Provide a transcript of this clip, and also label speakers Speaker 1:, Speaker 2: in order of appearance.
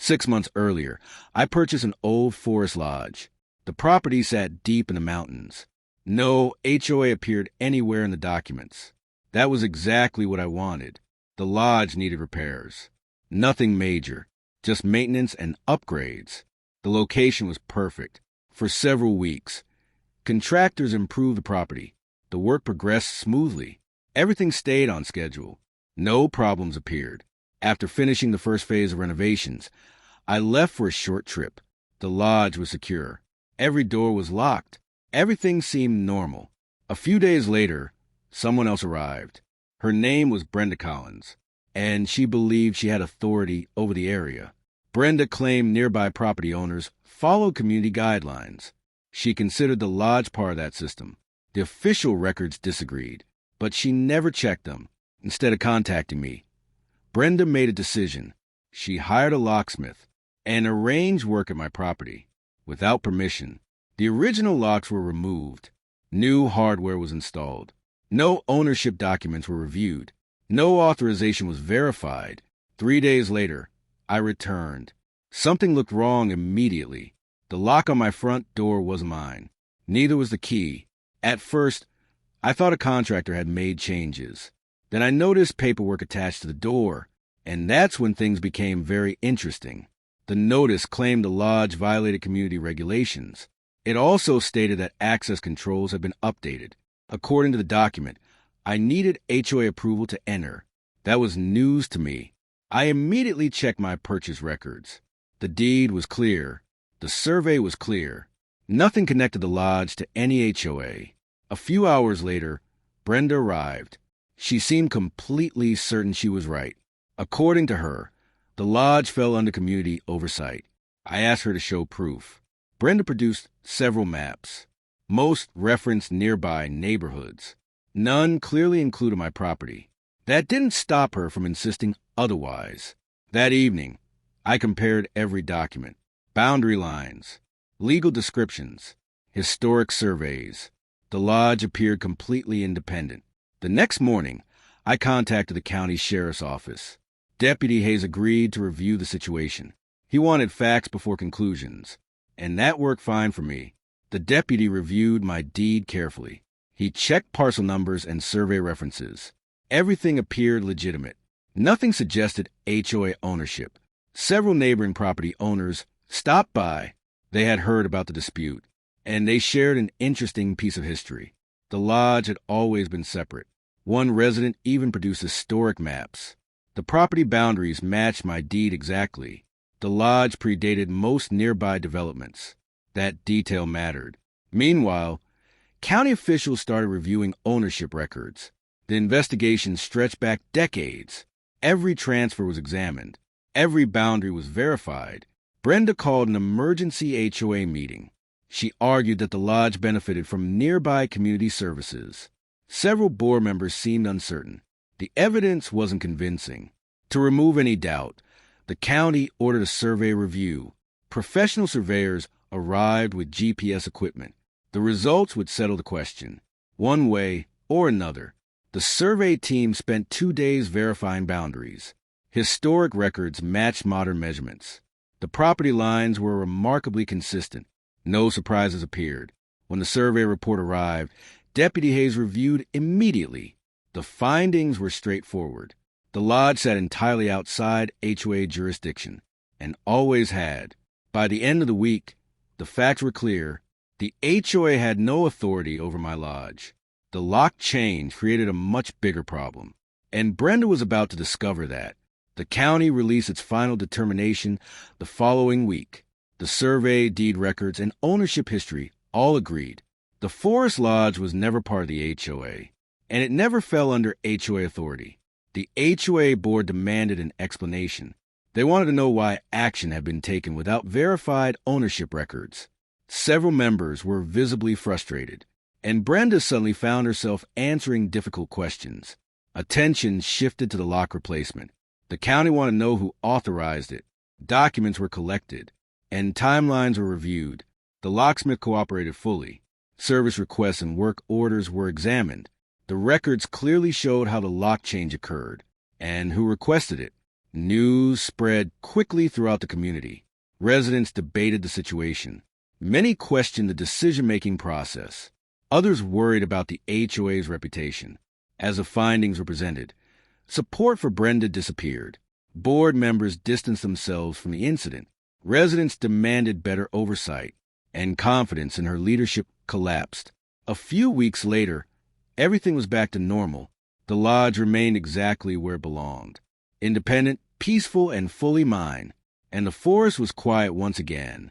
Speaker 1: 6 months earlier, I purchased an old forest lodge. The property sat deep in the mountains. No HOA appeared anywhere in the documents. That was exactly what I wanted. The lodge needed repairs. Nothing major, just maintenance and upgrades. The location was perfect. For several weeks, contractors improved the property. The work progressed smoothly. Everything stayed on schedule. No problems appeared. After finishing the first phase of renovations, I left for a short trip. The lodge was secure. Every door was locked. Everything seemed normal. A few days later, someone else arrived. Her name was Brenda Collins, and she believed she had authority over the area. Brenda claimed nearby property owners followed community guidelines. She considered the lodge part of that system. The official records disagreed, but she never checked them. Instead of contacting me, Brenda made a decision. She hired a locksmith and arranged work at my property. Without permission, the original locks were removed. New hardware was installed. No ownership documents were reviewed. No authorization was verified. 3 days later, I returned. Something looked wrong immediately. The lock on my front door wasn't mine. Neither was the key. At first, I thought a contractor had made changes. Then I noticed paperwork attached to the door, and that's when things became very interesting. The notice claimed the lodge violated community regulations. It also stated that access controls had been updated. According to the document, I needed HOA approval to enter. That was news to me. I immediately checked my purchase records. The deed was clear. The survey was clear. Nothing connected the lodge to any HOA. A few hours later, Brenda arrived. She seemed completely certain she was right. According to her, the lodge fell under community oversight. I asked her to show proof. Brenda produced several maps. Most referenced nearby neighborhoods. None clearly included my property. That didn't stop her from insisting otherwise. That evening, I compared every document. Boundary lines, legal descriptions, historic surveys. The lodge appeared completely independent. The next morning, I contacted the county sheriff's office. Deputy Hayes agreed to review the situation. He wanted facts before conclusions, and that worked fine for me. The deputy reviewed my deed carefully. He checked parcel numbers and survey references. Everything appeared legitimate. Nothing suggested HOA ownership. Several neighboring property owners stopped by. They had heard about the dispute, and they shared an interesting piece of history. The lodge had always been separate. One resident even produced historic maps. The property boundaries matched my deed exactly. The lodge predated most nearby developments. That detail mattered. Meanwhile, county officials started reviewing ownership records. The investigation stretched back decades. Every transfer was examined. Every boundary was verified. Brenda called an emergency HOA meeting. She argued that the lodge benefited from nearby community services. Several board members seemed uncertain. The evidence wasn't convincing. To remove any doubt, the county ordered a survey review. Professional surveyors arrived with GPS equipment. The results would settle the question, one way or another. The survey team spent 2 days verifying boundaries. Historic records matched modern measurements. The property lines were remarkably consistent. No surprises appeared. When the survey report arrived, Deputy Hayes reviewed immediately. The findings were straightforward. The lodge sat entirely outside HOA jurisdiction, and always had. By the end of the week, the facts were clear. The HOA had no authority over my lodge. The lock change created a much bigger problem, and Brenda was about to discover that. The county released its final determination the following week. The survey, deed records, and ownership history all agreed. The Forest Lodge was never part of the HOA, and it never fell under HOA authority. The HOA board demanded an explanation. They wanted to know why action had been taken without verified ownership records. Several members were visibly frustrated, and Brenda suddenly found herself answering difficult questions. Attention shifted to the lock replacement. The county wanted to know who authorized it. Documents were collected, and timelines were reviewed. The locksmith cooperated fully. Service requests and work orders were examined. The records clearly showed how the lock change occurred and who requested it. News spread quickly throughout the community. Residents debated the situation. Many questioned the decision-making process. Others worried about the HOA's reputation. As the findings were presented, support for Brenda disappeared. Board members distanced themselves from the incident. Residents demanded better oversight, and confidence in her leadership collapsed. A few weeks later, everything was back to normal. The lodge remained exactly where it belonged. Independent, peaceful, and fully mine. And the forest was quiet once again.